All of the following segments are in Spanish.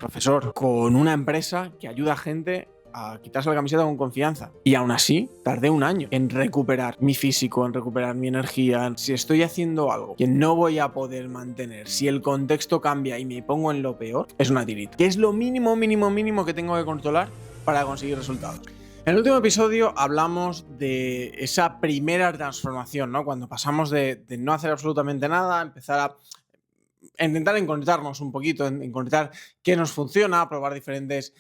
profesor, con una empresa que ayuda a gente a quitarse la camiseta con confianza. Y aún así, tardé un año en recuperar mi físico, en recuperar mi energía. Si estoy haciendo algo que no voy a poder mantener, si el contexto cambia y me pongo en lo peor, es una tirita. Que es lo mínimo que tengo que controlar para conseguir resultados. En el último episodio hablamos de esa primera transformación, ¿no? Cuando pasamos de no hacer absolutamente nada, empezar a intentar encontrarnos un poquito, encontrar qué nos funciona, probar diferentes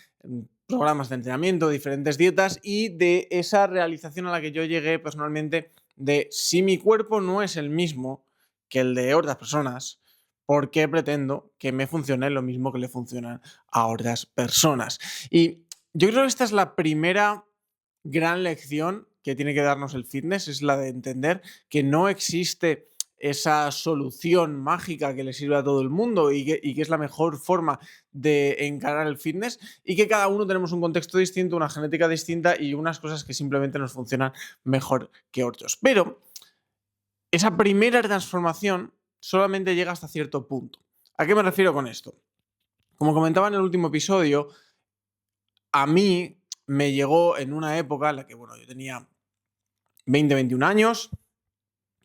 programas de entrenamiento, diferentes dietas y de esa realización a la que yo llegué personalmente de si mi cuerpo no es el mismo que el de otras personas, ¿por qué pretendo que me funcione lo mismo que le funciona a otras personas? Y yo creo que esta es la primera gran lección que tiene que darnos el fitness, es la de entender que no existe esa solución mágica que le sirve a todo el mundo y que es la mejor forma de encarar el fitness, y que cada uno tenemos un contexto distinto, una genética distinta y unas cosas que simplemente nos funcionan mejor que otros. Pero esa primera transformación solamente llega hasta cierto punto. ¿A qué me refiero con esto? Como comentaba en el último episodio, a mí me llegó en una época en la que, bueno, yo tenía 21 años,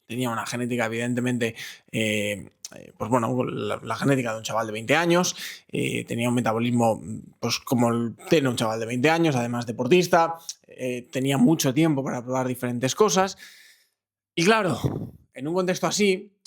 tenía una genética evidentemente, pues bueno, la genética de un chaval de 20 años, tenía un metabolismo pues como tiene un chaval de 20 años, además deportista, tenía mucho tiempo para probar diferentes cosas y claro, en un contexto así,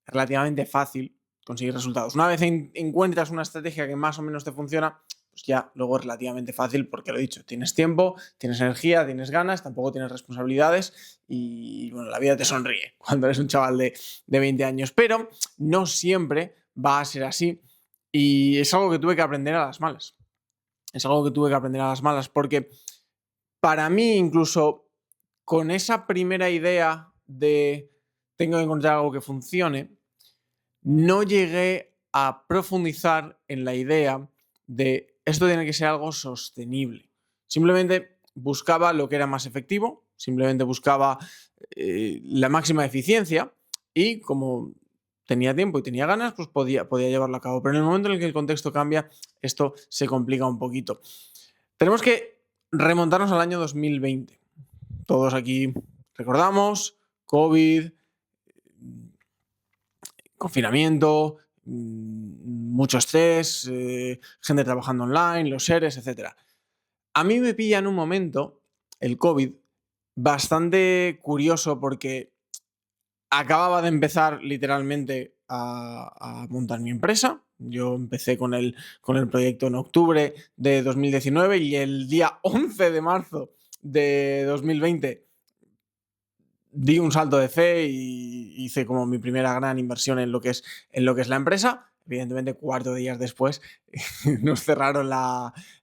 es relativamente fácil conseguir resultados. Una vez encuentras una estrategia que más o menos te funciona, pues ya luego es relativamente fácil porque lo he dicho, tienes tiempo, tienes energía, tienes ganas, tampoco tienes responsabilidades y bueno, la vida te sonríe cuando eres un chaval de 20 años, pero no siempre va a ser así y es algo que tuve que aprender a las malas. Es algo que tuve que aprender a las malas porque para mí incluso con esa primera idea de tengo que encontrar algo que funcione, no llegué a profundizar en la idea de esto tiene que ser algo sostenible. Simplemente buscaba lo que era más efectivo, simplemente buscaba la máxima eficiencia y como tenía tiempo y tenía ganas, pues podía llevarlo a cabo. Pero en el momento en el que el contexto cambia, esto se complica un poquito. Tenemos que remontarnos al año 2020. Todos aquí recordamos COVID, confinamiento, mucho estrés, gente trabajando online, los seres, etc. A mí me pilla en un momento, el COVID, bastante curioso porque acababa de empezar literalmente a montar mi empresa. Yo empecé con el proyecto en octubre de 2019 y el día 11 de marzo de 2020 di un salto de fe y hice como mi primera gran inversión en lo que es la empresa. Evidentemente, 4 días después nos cerraron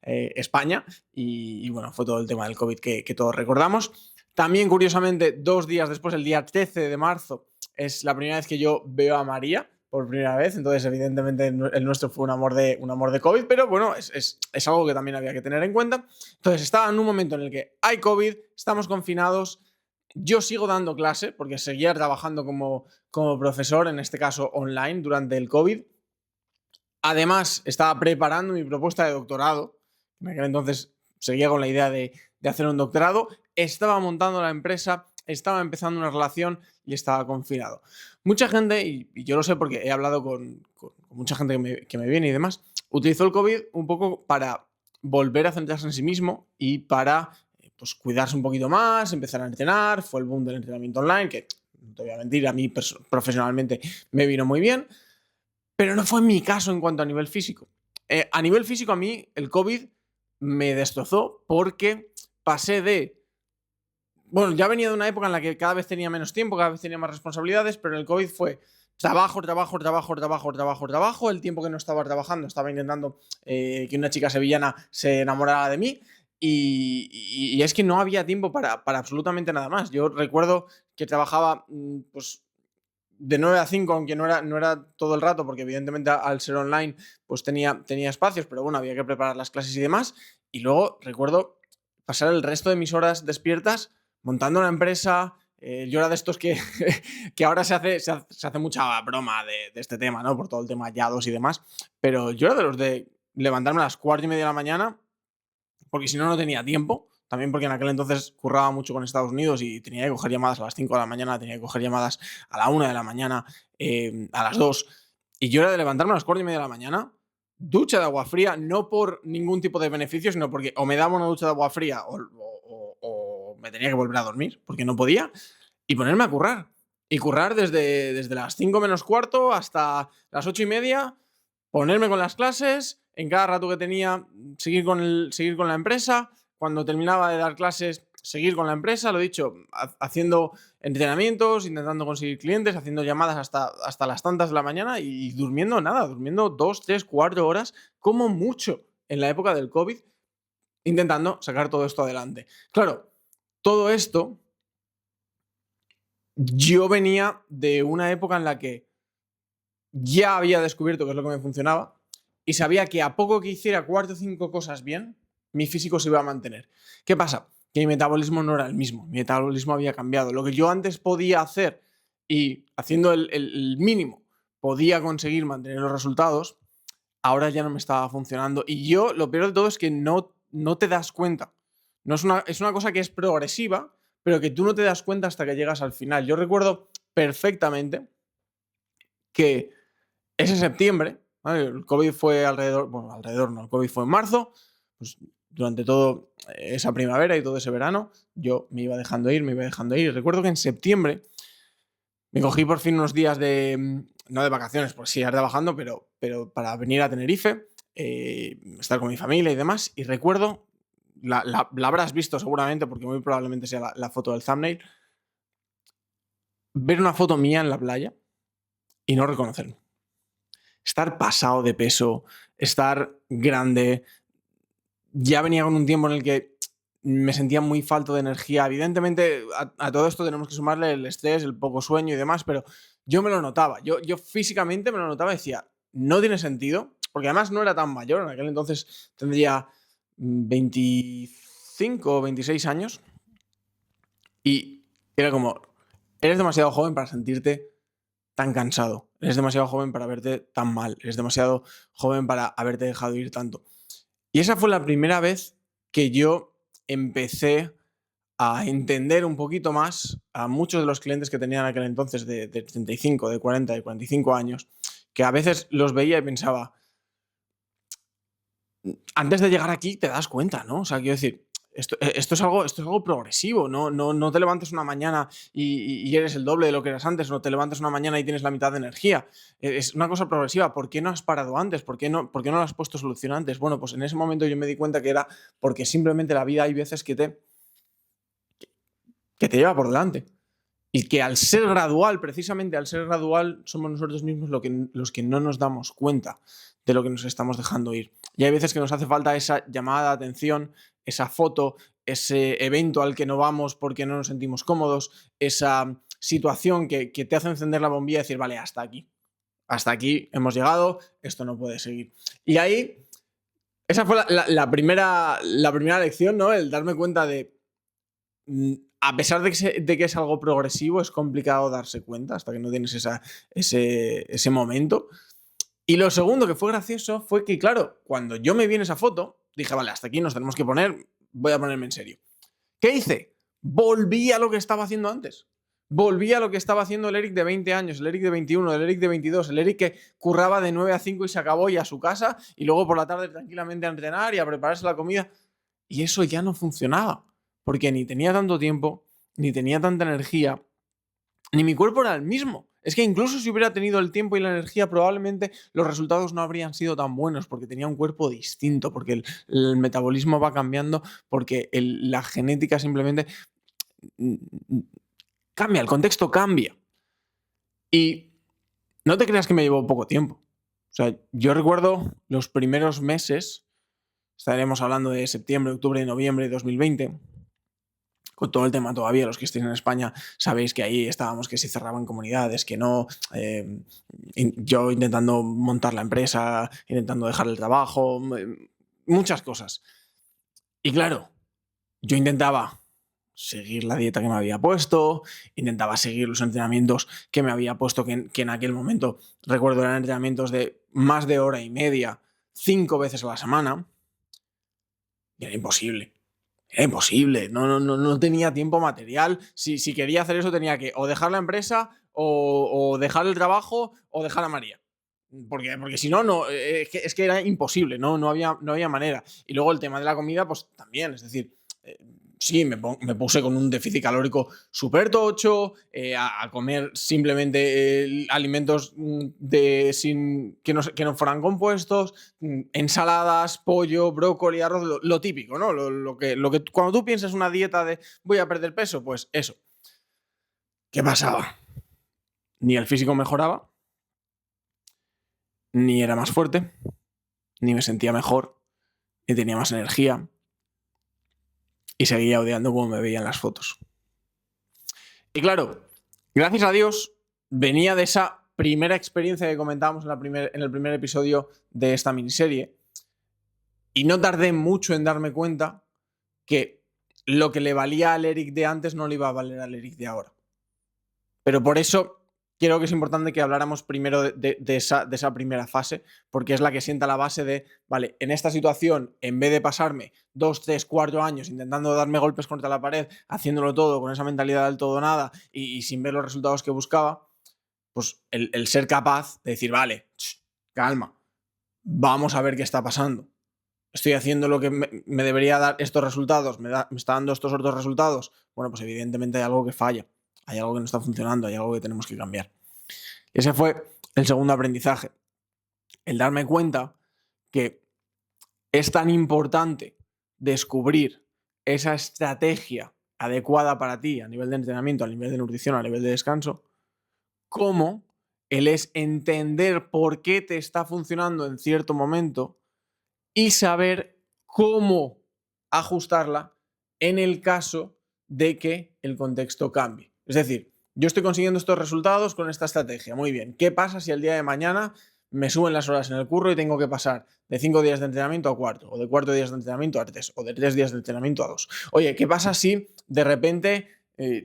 España y bueno, fue todo el tema del COVID que todos recordamos. También, curiosamente, 2 días después, el día 13 de marzo, es la primera vez que yo veo a María por primera vez. Entonces, evidentemente, el nuestro fue un amor de COVID, pero bueno, es algo que también había que tener en cuenta. Entonces, estaba en un momento en el que hay COVID, estamos confinados. Yo sigo dando clase porque seguía trabajando como profesor, en este caso online, durante el COVID. Además, estaba preparando mi propuesta de doctorado. En aquel entonces seguía con la idea de hacer un doctorado. Estaba montando la empresa, estaba empezando una relación y estaba confinado. Mucha gente, y yo lo sé porque he hablado con mucha gente que me viene y demás, utilizó el COVID un poco para volver a centrarse en sí mismo y para pues cuidarse un poquito más, empezar a entrenar. Fue el boom del entrenamiento online, que no te voy a mentir, a mí profesionalmente me vino muy bien, pero no fue mi caso en cuanto a nivel físico. A nivel físico, a mí el COVID me destrozó porque pasé de... Bueno, ya venía de una época en la que cada vez tenía menos tiempo, cada vez tenía más responsabilidades, pero en el COVID fue trabajo. El tiempo que no estaba trabajando, estaba intentando que una chica sevillana se enamorara de mí. Y es que no había tiempo para absolutamente nada más. Yo recuerdo que trabajaba pues de 9 a 5, aunque no era todo el rato, porque evidentemente al ser online pues tenía espacios, pero bueno, había que preparar las clases y demás. Y luego recuerdo pasar el resto de mis horas despiertas montando una empresa. Yo era de estos que, que ahora se hace mucha broma de este tema, ¿no? Por todo el tema hallados y demás. Pero yo era de los de levantarme a las 4:30 de la mañana, porque si no, no tenía tiempo. También porque en aquel entonces curraba mucho con Estados Unidos y tenía que coger llamadas a las 5 de la mañana, tenía que coger llamadas a la 1 de la mañana, a las 2. Y yo era de levantarme a las 4:30 de la mañana, ducha de agua fría, no por ningún tipo de beneficio, sino porque o me daba una ducha de agua fría o me tenía que volver a dormir, porque no podía, y ponerme a currar. Y currar desde las 5 menos cuarto hasta las 8:30, ponerme con las clases, en cada rato que tenía, seguir con la empresa. Cuando terminaba de dar clases, seguir con la empresa, lo dicho, haciendo entrenamientos, intentando conseguir clientes, haciendo llamadas hasta las tantas de la mañana y durmiendo nada, durmiendo 2, 3, 4 horas, como mucho, en la época del COVID, intentando sacar todo esto adelante. Claro, todo esto, yo venía de una época en la que ya había descubierto qué es lo que me funcionaba y sabía que a poco que hiciera 4 o 5 cosas bien, mi físico se iba a mantener. ¿Qué pasa? Que mi metabolismo no era el mismo, mi metabolismo había cambiado. Lo que yo antes podía hacer y haciendo el mínimo podía conseguir mantener los resultados, ahora ya no me estaba funcionando. Y yo, lo peor de todo es que no te das cuenta. No es una cosa que es progresiva, pero que tú no te das cuenta hasta que llegas al final. Yo recuerdo perfectamente que ese septiembre, ¿vale? El COVID fue alrededor no, el COVID fue en marzo, pues durante todo esa primavera y todo ese verano, yo me iba dejando ir, me iba dejando ir. Recuerdo que en septiembre me cogí por fin unos días no de vacaciones, por seguir trabajando, pero para venir a Tenerife, estar con mi familia y demás. Y recuerdo, la habrás visto seguramente, porque muy probablemente sea la foto del thumbnail, ver una foto mía en la playa y no reconocerme. Estar pasado de peso, estar grande. Ya venía con un tiempo en el que me sentía muy falto de energía. Evidentemente, a todo esto tenemos que sumarle el estrés, el poco sueño y demás, pero yo me lo notaba. Yo físicamente me lo notaba y decía, no tiene sentido, porque además no era tan mayor. En aquel entonces tendría 25 o 26 años y era como, eres demasiado joven para sentirte tan cansado. Eres demasiado joven para verte tan mal. Eres demasiado joven para haberte dejado ir tanto. Y esa fue la primera vez que yo empecé a entender un poquito más a muchos de los clientes que tenía en aquel entonces de 35, de 40, de 45 años, que a veces los veía y pensaba, antes de llegar aquí te das cuenta, ¿no? O sea, quiero decir, esto es algo progresivo, no te levantes una mañana y eres el doble de lo que eras antes, no te levantas una mañana y tienes la mitad de energía. Es una cosa progresiva. ¿Por qué no has parado antes? ¿Por qué no lo has puesto solución antes? Bueno, pues en ese momento yo me di cuenta que era porque simplemente la vida hay veces que te lleva por delante. Y que al ser gradual, precisamente al ser gradual, somos nosotros mismos los que no nos damos cuenta de lo que nos estamos dejando ir. Y hay veces que nos hace falta esa llamada de atención, esa foto, ese evento al que no vamos porque no nos sentimos cómodos, esa situación que te hace encender la bombilla y decir, vale, hasta aquí hemos llegado, esto no puede seguir. Y ahí, esa fue la primera lección, ¿no? El darme cuenta de a pesar de que es algo progresivo, es complicado darse cuenta hasta que no tienes ese momento. Y lo segundo que fue gracioso fue que, claro, cuando yo me vi en esa foto, dije, vale, hasta aquí nos tenemos que poner, voy a ponerme en serio. ¿Qué hice? Volví a lo que estaba haciendo antes. Volví a lo que estaba haciendo el Eric de 20 años, el Eric de 21, el Eric de 22, el Eric que curraba de 9 a 5 y se acabó y a su casa y luego por la tarde tranquilamente a entrenar y a prepararse la comida. Y eso ya no funcionaba, porque ni tenía tanto tiempo, ni tenía tanta energía, ni mi cuerpo era el mismo. Es que incluso si hubiera tenido el tiempo y la energía, probablemente los resultados no habrían sido tan buenos, porque tenía un cuerpo distinto, porque el metabolismo va cambiando, porque la genética simplemente cambia, el contexto cambia. Y no te creas que me llevó poco tiempo. O sea, yo recuerdo los primeros meses, estaremos hablando de septiembre, octubre, noviembre de 2020, con todo el tema todavía, los que estéis en España sabéis que ahí estábamos, que se cerraban comunidades, que no, yo intentando montar la empresa, intentando dejar el trabajo, muchas cosas. Y claro, yo intentaba seguir la dieta que me había puesto, intentaba seguir los entrenamientos que me había puesto, que en aquel momento, recuerdo, eran entrenamientos de más de hora y media, 5 veces a la semana, y era imposible. Era imposible, no tenía tiempo material. Si quería hacer eso tenía que o dejar la empresa o dejar el trabajo o dejar a María. Porque si no, es que era imposible, no había manera. Y luego el tema de la comida, pues también, es decir, sí, me puse con un déficit calórico súper tocho, a comer simplemente alimentos que no fueran compuestos, ensaladas, pollo, brócoli, arroz, lo típico, ¿no? Lo que cuando tú piensas una dieta de voy a perder peso, pues eso. ¿Qué pasaba? Ni el físico mejoraba, ni era más fuerte, ni me sentía mejor, ni tenía más energía, y seguía odiando cómo me veían las fotos. Y claro, gracias a Dios, venía de esa primera experiencia que comentábamos en el primer episodio de esta miniserie, y no tardé mucho en darme cuenta que lo que le valía al Eric de antes no le iba a valer al Eric de ahora. Pero por eso creo que es importante que habláramos primero de esa primera fase, porque es la que sienta la base de, vale, en esta situación, en vez de pasarme 2, 3, 4 años intentando darme golpes contra la pared, haciéndolo todo con esa mentalidad del todo nada y sin ver los resultados que buscaba, pues el ser capaz de decir, vale, calma, vamos a ver qué está pasando. Estoy haciendo lo que me debería dar estos resultados, me está dando estos otros resultados. Bueno, pues evidentemente hay algo que falla, hay algo que no está funcionando, hay algo que tenemos que cambiar. Y ese fue el segundo aprendizaje, el darme cuenta que es tan importante descubrir esa estrategia adecuada para ti a nivel de entrenamiento, a nivel de nutrición, a nivel de descanso, como el es entender por qué te está funcionando en cierto momento y saber cómo ajustarla en el caso de que el contexto cambie. Es decir, yo estoy consiguiendo estos resultados con esta estrategia. Muy bien. ¿Qué pasa si el día de mañana me suben las horas en el curro y tengo que pasar de 5 días de entrenamiento a 4, o de 4 días de entrenamiento a 3, o de 3 días de entrenamiento a 2? Oye, ¿qué pasa si de repente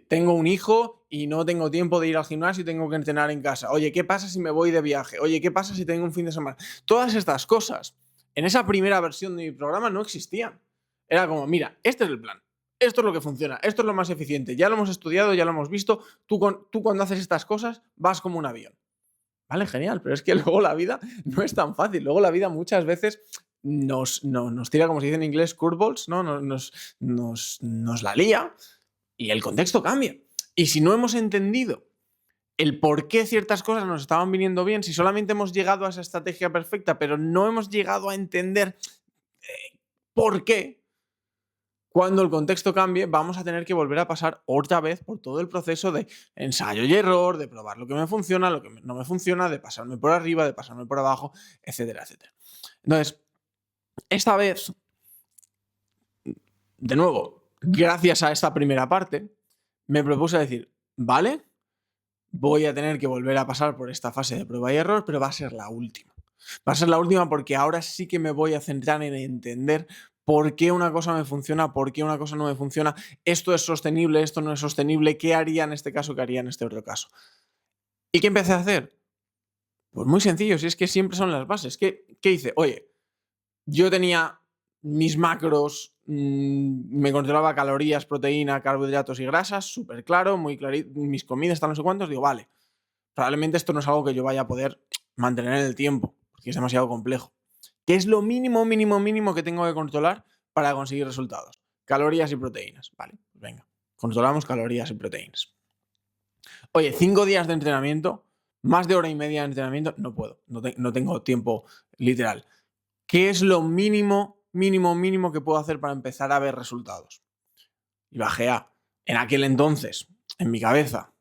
tengo un hijo y no tengo tiempo de ir al gimnasio y tengo que entrenar en casa? Oye, ¿qué pasa si me voy de viaje? Oye, ¿qué pasa si tengo un fin de semana? Todas estas cosas en esa primera versión de mi programa no existían. Era como, mira, este es el plan. Esto es lo que funciona, esto es lo más eficiente, ya lo hemos estudiado, ya lo hemos visto, tú cuando haces estas cosas vas como un avión. Vale, genial, pero es que luego la vida no es tan fácil. Luego la vida muchas veces nos tira, como se dice en inglés, curveballs, ¿no? Nos la lía y el contexto cambia. Y si no hemos entendido el por qué ciertas cosas nos estaban viniendo bien, si solamente hemos llegado a esa estrategia perfecta, pero no hemos llegado a entender por qué, cuando el contexto cambie, vamos a tener que volver a pasar otra vez por todo el proceso de ensayo y error, de probar lo que me funciona, lo que no me funciona, de pasarme por arriba, de pasarme por abajo, etcétera, etcétera. Entonces, esta vez, de nuevo, gracias a esta primera parte, me propuse decir, vale, voy a tener que volver a pasar por esta fase de prueba y error, pero va a ser la última. Va a ser la última porque ahora sí que me voy a centrar en entender por qué una cosa me funciona, por qué una cosa no me funciona, esto es sostenible, esto no es sostenible, qué haría en este caso, qué haría en este otro caso. ¿Y qué empecé a hacer? Pues muy sencillo, si es que siempre son las bases. ¿Qué hice? Oye, yo tenía mis macros, me controlaba calorías, proteína, carbohidratos y grasas, súper claro, muy clarito, mis comidas, tal, no sé cuántos, digo, vale, probablemente esto no es algo que yo vaya a poder mantener en el tiempo, porque es demasiado complejo. ¿Qué es lo mínimo, mínimo, mínimo que tengo que controlar para conseguir resultados? Calorías y proteínas. Vale, pues venga, controlamos calorías y proteínas. Oye, 5 días de entrenamiento, más de hora y media de entrenamiento, no puedo, no tengo tiempo literal. ¿Qué es lo mínimo, mínimo, mínimo que puedo hacer para empezar a ver resultados? Y bajé a, en aquel entonces, en mi cabeza,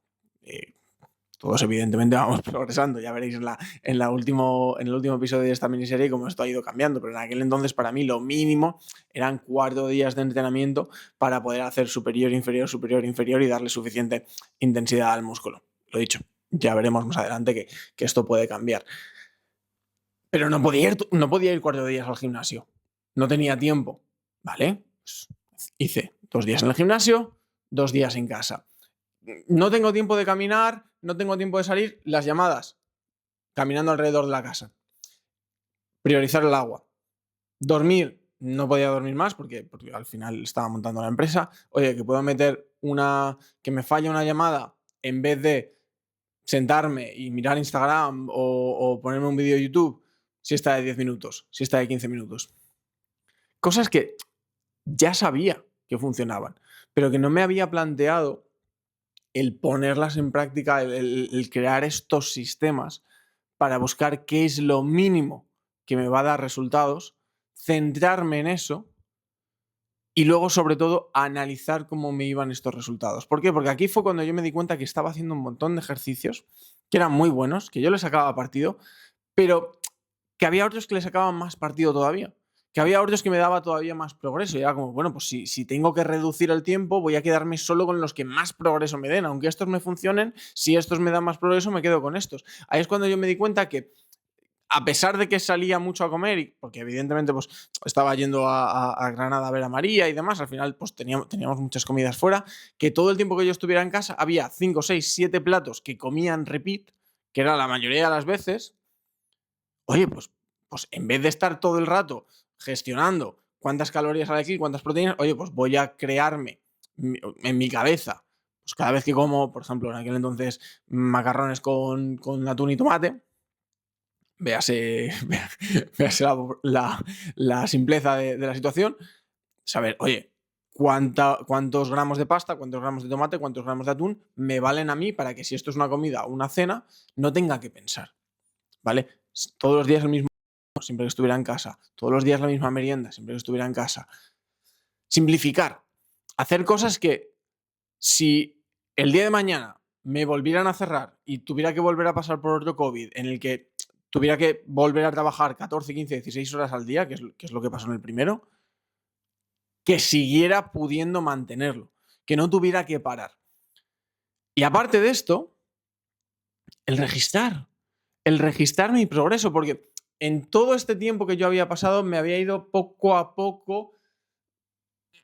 todos evidentemente vamos progresando, ya veréis en el último episodio de esta miniserie cómo esto ha ido cambiando, pero en aquel entonces para mí lo mínimo eran 4 días de entrenamiento para poder hacer superior, inferior y darle suficiente intensidad al músculo. Lo dicho, ya veremos más adelante que esto puede cambiar. Pero no podía ir 4 días al gimnasio, no tenía tiempo, ¿vale? Pues hice 2 días en el gimnasio, 2 días en casa. No tengo tiempo de caminar, no tengo tiempo de salir, las llamadas, caminando alrededor de la casa. Priorizar el agua. Dormir, no podía dormir más porque al final estaba montando la empresa. Oye, que puedo meter que me falla una llamada en vez de sentarme y mirar Instagram o ponerme un vídeo de YouTube, siesta de 10 minutos, siesta de 15 minutos. Cosas que ya sabía que funcionaban, pero que no me había planteado el ponerlas en práctica, el crear estos sistemas para buscar qué es lo mínimo que me va a dar resultados, centrarme en eso y luego, sobre todo, analizar cómo me iban estos resultados. ¿Por qué? Porque aquí fue cuando yo me di cuenta que estaba haciendo un montón de ejercicios que eran muy buenos, que yo les sacaba partido, pero que había otros que le sacaban más partido todavía. Que había otros que me daba todavía más progreso. Y era como, bueno, pues si tengo que reducir el tiempo, voy a quedarme solo con los que más progreso me den. Aunque estos me funcionen, si estos me dan más progreso, me quedo con estos. Ahí es cuando yo me di cuenta que, a pesar de que salía mucho a comer, porque evidentemente pues, estaba yendo a Granada a ver a María y demás, al final pues, teníamos muchas comidas fuera, que todo el tiempo que yo estuviera en casa había 5, 6, 7 platos que comían repeat, que era la mayoría de las veces. Oye, pues en vez de estar todo el rato gestionando cuántas calorías hay aquí, cuántas proteínas, oye, pues voy a crearme en mi cabeza, pues cada vez que como, por ejemplo, en aquel entonces, macarrones con atún y tomate, véase, véase la simpleza de la situación, saber, oye, cuántos gramos de pasta, cuántos gramos de tomate, cuántos gramos de atún me valen a mí para que si esto es una comida o una cena, no tenga que pensar, ¿vale? Todos los días el mismo, siempre que estuviera en casa. Todos los días la misma merienda, siempre que estuviera en casa. Simplificar. Hacer cosas que, si el día de mañana me volvieran a cerrar y tuviera que volver a pasar por otro COVID en el que tuviera que volver a trabajar 14, 15, 16 horas al día, que es lo que pasó en el primero, que siguiera pudiendo mantenerlo, que no tuviera que parar. Y aparte de esto, el registrar mi progreso, porque en todo este tiempo que yo había pasado me había ido poco a poco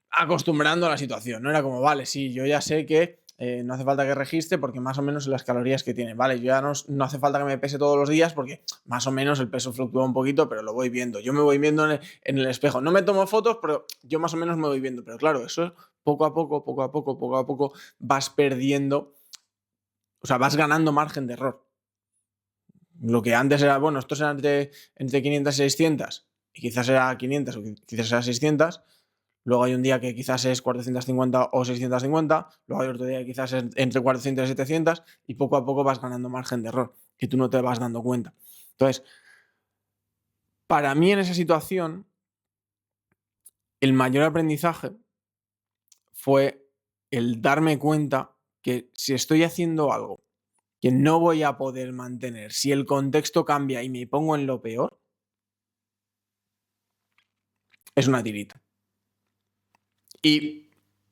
acostumbrando a la situación. No era como, vale, sí, yo ya sé que no hace falta que registre porque más o menos en las calorías que tiene. Vale, yo ya no hace falta que me pese todos los días porque más o menos el peso fluctúa un poquito, pero lo voy viendo. Yo me voy viendo en el espejo. No me tomo fotos, pero yo más o menos me voy viendo. Pero claro, eso poco a poco, poco a poco, poco a poco vas perdiendo, o sea, vas ganando margen de error. Lo que antes era, bueno, estos eran entre 500 y 600, y quizás era 500 o quizás era 600. Luego hay un día que quizás es 450 o 650. Luego hay otro día que quizás es entre 400 y 700. Y poco a poco vas ganando margen de error, que tú no te vas dando cuenta. Entonces, para mí en esa situación, el mayor aprendizaje fue el darme cuenta que si estoy haciendo algo que no voy a poder mantener, si el contexto cambia y me pongo en lo peor, es una tirita. Y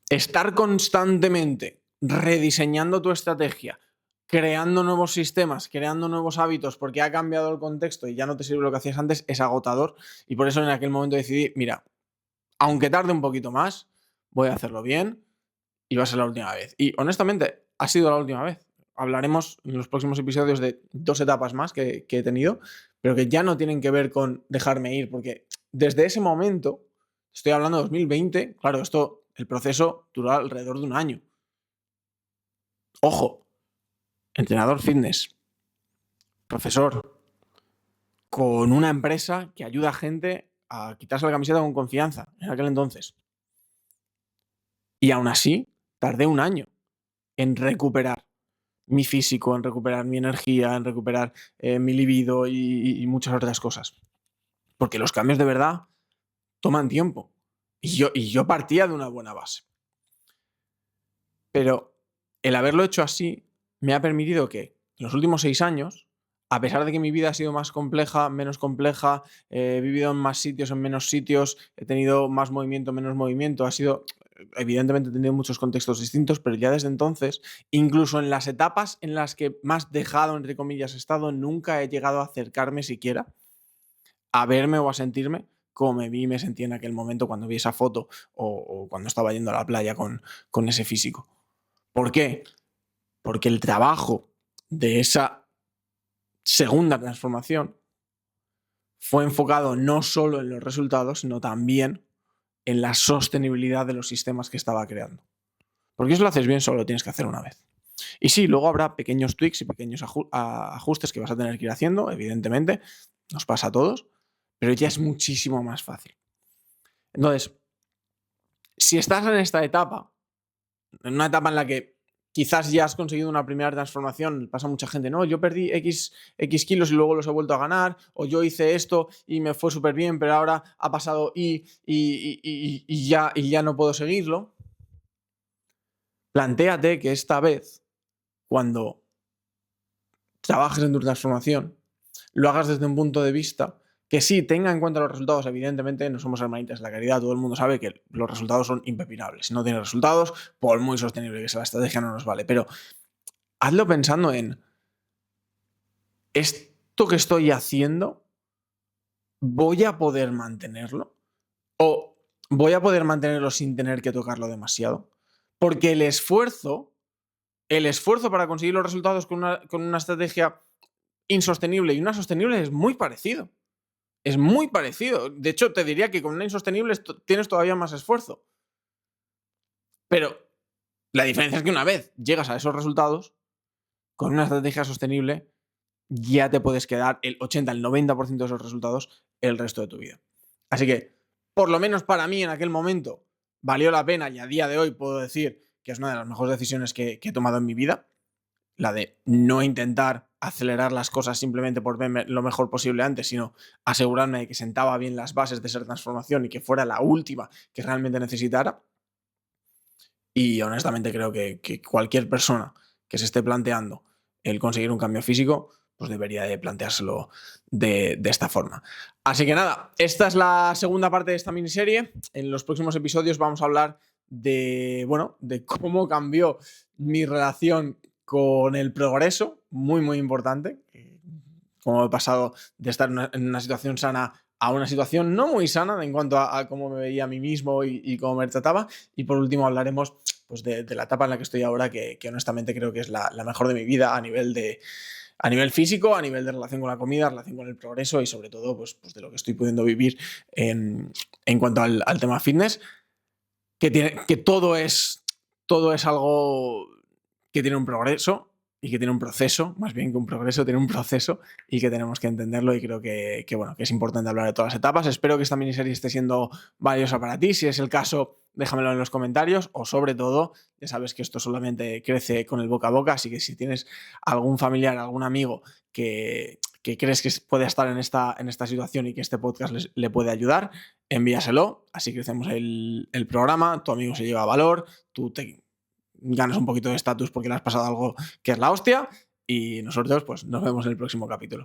estar constantemente rediseñando tu estrategia, creando nuevos sistemas, creando nuevos hábitos porque ha cambiado el contexto y ya no te sirve lo que hacías antes, es agotador. Y por eso en aquel momento decidí, mira, aunque tarde un poquito más, voy a hacerlo bien y va a ser la última vez. Y honestamente, ha sido la última vez. Hablaremos en los próximos episodios de 2 etapas más que he tenido, pero que ya no tienen que ver con dejarme ir, porque desde ese momento, estoy hablando de 2020, claro, el proceso duró alrededor de un año. Ojo, entrenador fitness, profesor, con una empresa que ayuda a gente a quitarse la camiseta con confianza en aquel entonces. Y aún así, tardé un año en recuperar mi físico, en recuperar mi energía, en recuperar mi libido y muchas otras cosas. Porque los cambios de verdad toman tiempo. Y yo partía de una buena base. Pero el haberlo hecho así me ha permitido que en los últimos 6 años, a pesar de que mi vida ha sido más compleja, menos compleja, he vivido en más sitios, en menos sitios, he tenido más movimiento, menos movimiento, evidentemente he tenido muchos contextos distintos, pero ya desde entonces, incluso en las etapas en las que más dejado, entre comillas, he estado, nunca he llegado a acercarme siquiera a verme o a sentirme como me vi y me sentí en aquel momento cuando vi esa foto o cuando estaba yendo a la playa con ese físico. ¿Por qué? Porque el trabajo de esa segunda transformación fue enfocado no solo en los resultados, sino también en la sostenibilidad de los sistemas que estaba creando. Porque eso lo haces bien, solo lo tienes que hacer una vez. Y sí, luego habrá pequeños tweaks y pequeños ajustes que vas a tener que ir haciendo, evidentemente, nos pasa a todos, pero ya es muchísimo más fácil. Entonces, si estás en esta etapa, en una etapa en la que quizás ya has conseguido una primera transformación, pasa mucha gente, no, yo perdí X kilos y luego los he vuelto a ganar, o yo hice esto y me fue súper bien, pero ahora ha pasado y ya no puedo seguirlo. Plantéate que esta vez, cuando trabajes en tu transformación, lo hagas desde un punto de vista que sí tenga en cuenta los resultados. Evidentemente, no somos hermanitas de la caridad, todo el mundo sabe que los resultados son impepinables. Si no tienes resultados, por muy sostenible que sea la estrategia, no nos vale. Pero hazlo pensando en esto que estoy haciendo, ¿voy a poder mantenerlo? ¿O voy a poder mantenerlo sin tener que tocarlo demasiado? Porque el esfuerzo para conseguir los resultados con una estrategia insostenible y una sostenible es muy parecido. Es muy parecido. De hecho, te diría que con una insostenible tienes todavía más esfuerzo. Pero la diferencia es que una vez llegas a esos resultados, con una estrategia sostenible, ya te puedes quedar el 80, el 90% de esos resultados el resto de tu vida. Así que, por lo menos para mí en aquel momento, valió la pena y a día de hoy puedo decir que es una de las mejores decisiones que he tomado en mi vida. La de no intentar acelerar las cosas simplemente por verme lo mejor posible antes, sino asegurarme de que sentaba bien las bases de esa transformación y que fuera la última que realmente necesitara. Y honestamente creo que cualquier persona que se esté planteando el conseguir un cambio físico, pues debería de planteárselo de esta forma. Así que nada, esta es la segunda parte de esta miniserie. En los próximos episodios vamos a hablar de cómo cambió mi relación con el progreso, muy, muy importante. Cómo he pasado de estar en una situación sana a una situación no muy sana en cuanto a cómo me veía a mí mismo y cómo me trataba. Y por último hablaremos pues, de la etapa en la que estoy ahora, que honestamente creo que es la mejor de mi vida a nivel físico, a nivel de relación con la comida, relación con el progreso y sobre todo pues de lo que estoy pudiendo vivir en cuanto al tema fitness, que todo es algo que tiene un progreso y que tiene un proceso, más bien que un progreso, tiene un proceso y que tenemos que entenderlo y creo que es importante hablar de todas las etapas. Espero que esta miniserie esté siendo valiosa para ti. Si es el caso, déjamelo en los comentarios o sobre todo, ya sabes que esto solamente crece con el boca a boca, así que si tienes algún familiar, algún amigo que crees que puede estar en esta situación y que este podcast le puede ayudar, envíaselo, así crecemos el programa, tu amigo se lleva valor, tú te ganas un poquito de estatus porque le has pasado algo que es la hostia y nosotros pues nos vemos en el próximo capítulo.